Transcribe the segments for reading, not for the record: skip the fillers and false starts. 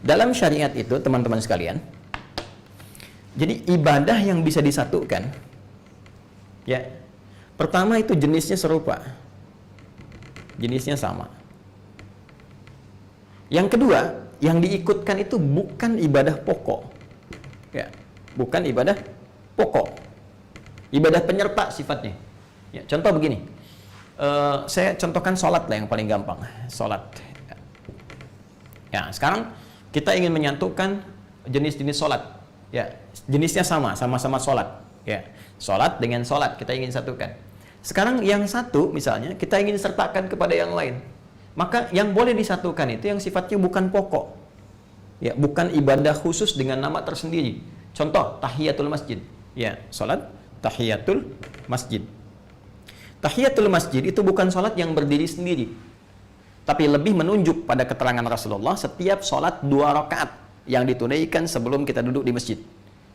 Dalam syariat itu, teman-teman sekalian, jadi ibadah yang bisa disatukan, ya, pertama itu jenisnya serupa, jenisnya sama. Yang kedua, yang diikutkan itu bukan ibadah pokok, ya, bukan ibadah pokok, ibadah penyerta sifatnya. Ya, contoh begini, saya contohkan sholat lah yang paling gampang, sholat. Ya, sekarang kita ingin menyatukan jenis-jenis sholat, ya, jenisnya sama-sama sholat, ya, sholat dengan sholat kita ingin satukan. Sekarang yang satu misalnya kita ingin sertakan kepada yang lain, maka yang boleh disatukan itu yang sifatnya bukan pokok, ya, bukan ibadah khusus dengan nama tersendiri. Contoh tahiyatul masjid, ya, sholat tahiyatul masjid. Tahiyatul masjid itu bukan sholat yang berdiri sendiri, tapi lebih menunjuk pada keterangan Rasulullah setiap sholat 2 rakaat yang ditunaikan sebelum kita duduk di masjid.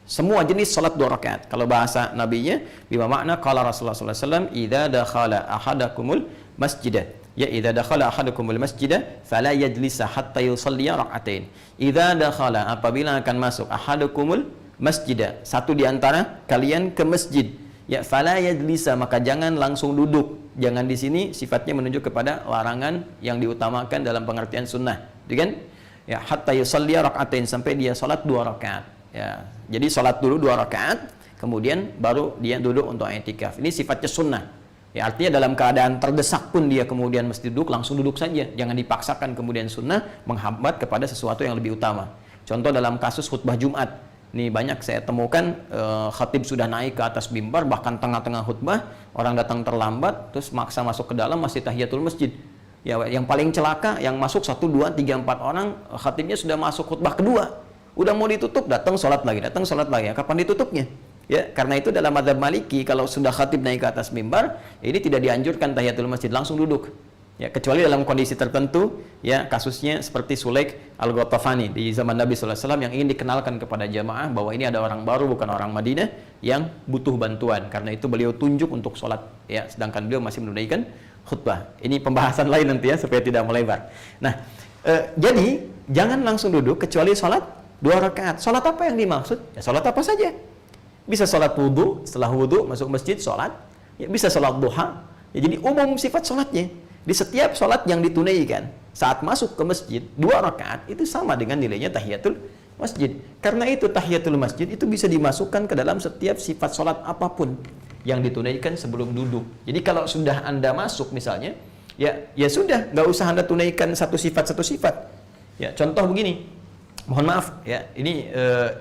Semua jenis sholat 2 rakaat. Kalau bahasa nabinya, bima makna qala Rasulullah SAW, idza dakhala ahadakumul masjidah. Ya, idza dakhala ahadukumul masjidah fala yajlisa hatta yusalliya rak'atain. Idza dakhala, apabila akan masuk ahadukumul masjidah, satu di antara kalian ke masjid, ya, fala yajlisa, maka jangan langsung duduk. Jangan di sini sifatnya menunjuk kepada larangan yang diutamakan dalam pengertian sunnah, kan? Ya, hatta yusalliya rak'atain, sampai dia salat 2 rakaat. Ya, jadi salat dulu 2 rakaat, kemudian baru dia duduk untuk i'tikaf. Ini sifatnya sunnah. Ya, artinya dalam keadaan terdesak pun dia kemudian mesti duduk, langsung duduk saja. Jangan dipaksakan kemudian sunnah menghambat kepada sesuatu yang lebih utama. Contoh dalam kasus khutbah Jumat. Ini banyak saya temukan, khatib sudah naik ke atas mimbar, bahkan tengah-tengah khutbah orang datang terlambat, terus maksa masuk ke dalam, masih tahiyatul masjid. Ya, yang paling celaka, yang masuk 1, 2, 3, 4 orang, khatibnya sudah masuk khutbah kedua, udah mau ditutup, datang sholat lagi. Kapan ditutupnya? Ya, karena itu dalam mazhab Maliki, kalau sudah khatib naik ke atas mimbar, ini tidak dianjurkan tahiyatul masjid, langsung duduk. Ya, kecuali dalam kondisi tertentu, ya, kasusnya seperti Sulaik Al-Ghatafani di zaman Nabi SAW yang ingin dikenalkan kepada jamaah bahwa ini ada orang baru, bukan orang Madinah yang butuh bantuan. Karena itu beliau tunjuk untuk sholat, ya, sedangkan beliau masih menunaikan khutbah. Ini pembahasan lain nanti ya, supaya tidak melebar. Nah, jadi jangan langsung duduk kecuali sholat 2 rakaat. Sholat apa yang dimaksud? Ya, sholat apa saja. Bisa sholat wudhu, setelah wudhu masuk masjid sholat, ya, bisa sholat duha. Ya, jadi umum sifat sholatnya. Di setiap sholat yang ditunaikan saat masuk ke masjid 2 rakaat itu sama dengan nilainya tahiyatul masjid. Karena itu tahiyatul masjid itu bisa dimasukkan ke dalam setiap sifat sholat apapun yang ditunaikan sebelum duduk. Jadi kalau sudah Anda masuk misalnya, ya sudah, nggak usah Anda tunaikan satu sifat. Ya, contoh begini, mohon maaf ya, ini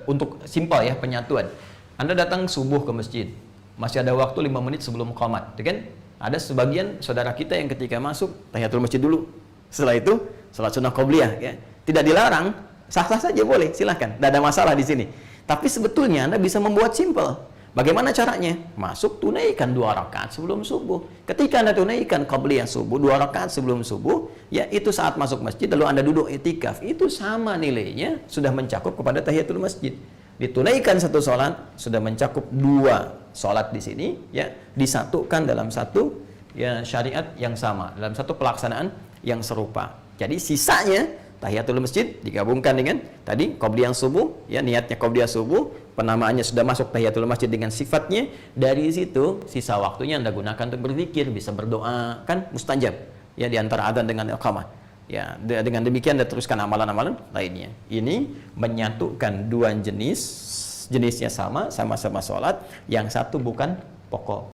untuk simpel ya penyatuan. Anda datang subuh ke masjid, masih ada waktu 5 menit sebelum qomat, kan? Ada sebagian saudara kita yang ketika masuk tahiyatul masjid dulu. Setelah itu salat sunnah qobliyah, ya. Tidak dilarang, sah-sah saja boleh, silahkan. Tidak ada masalah di sini. Tapi sebetulnya Anda bisa membuat simpel. Bagaimana caranya? Masuk, tunaikan 2 rakaat sebelum subuh. Ketika Anda tunaikan qobliyah subuh 2 rakaat sebelum subuh, ya, itu saat masuk masjid lalu Anda duduk i'tikaf, itu sama nilainya, sudah mencakup kepada tahiyatul masjid. Ditunaikan satu sholat sudah mencakup 2 sholat di sini, ya, disatukan dalam satu, ya, syariat yang sama, dalam satu pelaksanaan yang serupa. Jadi sisanya tahiyatul masjid digabungkan dengan tadi qobliyah subuh, ya, niatnya qobliyah subuh, penamaannya sudah masuk tahiyatul masjid dengan sifatnya. Dari situ sisa waktunya Anda gunakan untuk berzikir, bisa berdoa, kan mustajab, ya, di antara adzan dengan iqamah. Ya, dengan demikian Anda teruskan amalan-amalan lainnya. Ini menyatukan 2 jenis, jenisnya sama-sama sholat, yang satu bukan pokok.